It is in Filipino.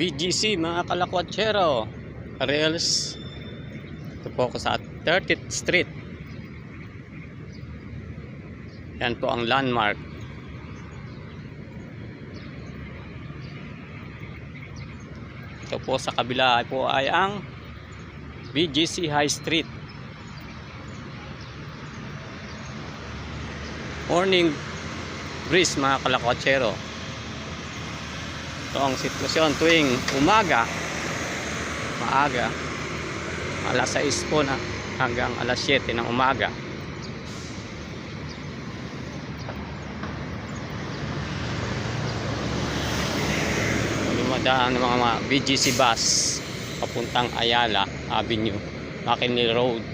BGC mga kalakwatsero, rails. Ito po ako sa 30th Street. Yan po ang landmark. Ito po sa kabila po ay ang BGC High Street. Morning breeze mga kalakwatsero. Ito ang sitwasyon tuwing umaga, maaga, alas 6 po na hanggang alas 7 ng umaga. Dumadaan ng mga BGC bus papuntang Ayala Avenue, McKinley Road.